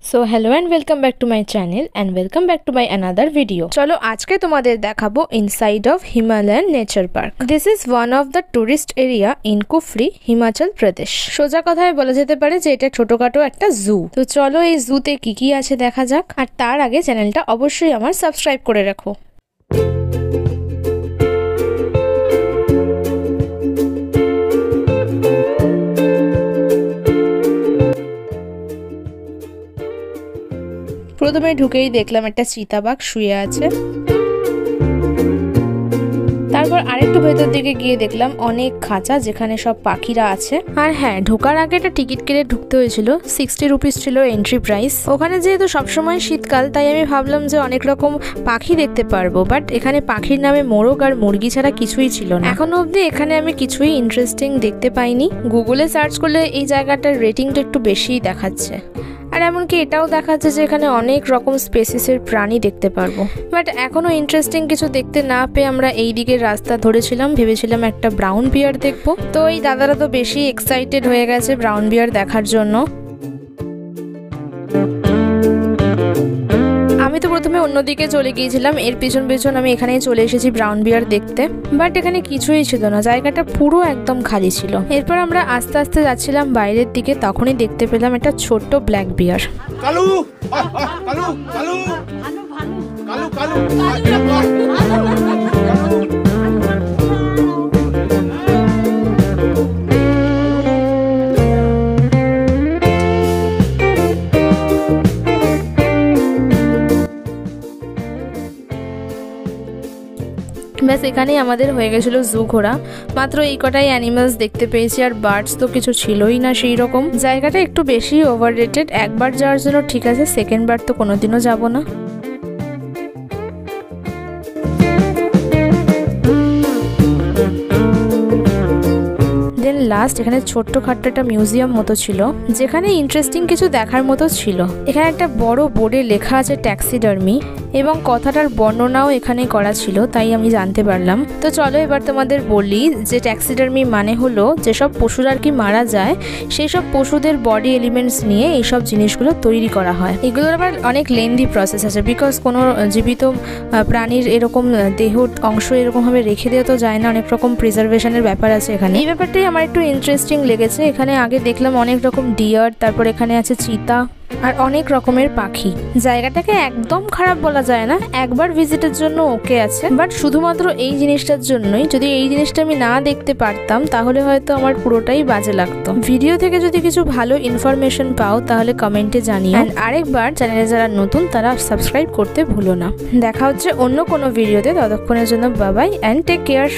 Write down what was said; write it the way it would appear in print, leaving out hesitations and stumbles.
So hello and welcome back to my channel and welcome back to my another video. চলো আজকে তোমাদের দেখাবো inside of Himalayan nature park. This is one of the tourist area in কুফরি, হিমাচল প্রদেশ। সোজা কথায় বলা যেতে পারে যে এটা ছোটখাটো একটা জু। তো চলো এই জুতে কি কি আছে দেখা যাক, আর তার আগে চ্যানেলটা অবশ্যই আমার সাবস্ক্রাইব করে রাখো। প্রথমে ঢুকেই দেখলাম একটা চিতাবাঘ শুয়ে আছে। তারপর আরেকটু ভেতর দিকে গিয়ে দেখলাম অনেক খাঁচা যেখানে সব পাখিরা আছে। আর হ্যাঁ, ঢোকার আগে একটা টিকিট কেটে ঢুকতে হয়েছিল। 60 রুপিস ছিল এন্ট্রি প্রাইস। ওখানে যেহেতু সবসময় শীতকাল, তাই আমি ভাবলাম যে অনেক রকম পাখি দেখতে পারবো, বাট এখানে পাখির নামে মোরগ আর মুরগি ছাড়া কিছুই ছিল না। এখনো অবধি এখানে আমি কিছুই ইন্টারেস্টিং দেখতে পাইনি। গুগলে সার্চ করলে এই জায়গাটার রেটিংটা একটু বেশিই দেখাচ্ছে, আর এমনকি এটাও দেখাচ্ছে যে এখানে অনেক রকম স্পেসিসের প্রাণী দেখতে পারবো। বাট এখনো ইন্টারেস্টিং কিছু দেখতে না পেয়ে আমরা এই দিকের রাস্তা ধরেছিলাম, ভেবেছিলাম একটা ব্রাউন বিয়ার দেখবো। তো এই দাদারা তো বেশি এক্সাইটেড হয়ে গেছে ব্রাউন বিয়ার দেখার জন্য। আমি তো প্রথমে অন্যদিকে চলে গিয়েছিলাম, এর পিছন পিছন আমি এখানেই চলে এসেছি ব্রাউন বিয়ার দেখতে। বাট এখানে কিছুই ছিল না, জায়গাটা পুরো একদম খালি ছিল। এরপর আমরা আস্তে আস্তে যাচ্ছিলাম বাইরের দিকে, তখনই দেখতে পেলাম একটা ছোট্ট ব্ল্যাক বিয়ার। কালু কালু কালু কালু কালু ব্যাস এখানেই আমাদের হয়ে গেছিলো জু ঘোরা। মাত্র এই কটাই অ্যানিমালস দেখতে পেয়েছি, আর বার্ডস তো কিছু ছিলই না সেই রকম। জায়গাটা একটু বেশি ওভাররেটেড। একবার যাওয়ার জন্য ঠিক আছে, সেকেন্ড বার তো কোনোদিনও যাবো না। দেন লাস্ট এখানে ছোট্ট খাট্ট একটা মিউজিয়াম মতো ছিল, যেখানে ইন্টারেস্টিং কিছু দেখার মতো ছিল। এখানে একটা বড় বোর্ডে লেখা আছে ট্যাক্সিডার্মি, এবং কথাটার বর্ণনাও এখানে করা ছিল, তাই আমি জানতে পারলাম। তো চলো এবার তোমাদের বলি যে ট্যাক্সিডার্মি মানে হলো যেসব পশুরা আর কি মারা যায়, সেই সব পশুদের বডি এলিমেন্টস নিয়ে এইসব জিনিসগুলো তৈরি করা হয়। এগুলোর আবার অনেক লেন্দি প্রসেস আছে, বিকজ কোনো জীবিত প্রাণীর এরকম দেহ অংশ এরকমভাবে রেখে দেওয়া তো যায় না, অনেক রকম প্রিজার্ভেশনের ব্যাপার আছে এখানে। এই ব্যাপারটাই আমার একটু ইন্টারেস্টিং লেগেছে। এখানে আগে দেখলাম অনেক রকম ডিয়ার, তারপর এখানে আছে চিতা আর অনেক রকমের পাখি। জায়গাটাকে একদম খারাপ বলা যায় না, একবার ভিজিটের জন্য ওকে আছে। বাট শুধুমাত্র এই জিনিসটার জন্যই, যদি এই জিনিসটা আমি না দেখতে পারতাম তাহলে হয়তো আমার পুরোটাই বাজে লাগতো। ভিডিও থেকে যদি কিছু ভালো ইনফরমেশন পাও তাহলে কমেন্টে জানিও। আর আরেকবার চ্যানেলে যারা নতুন তারা সাবস্ক্রাইব করতে ভুলো না। দেখা হচ্ছে অন্য কোনো ভিডিওতে, ততক্ষণের জন্য bye bye and take care.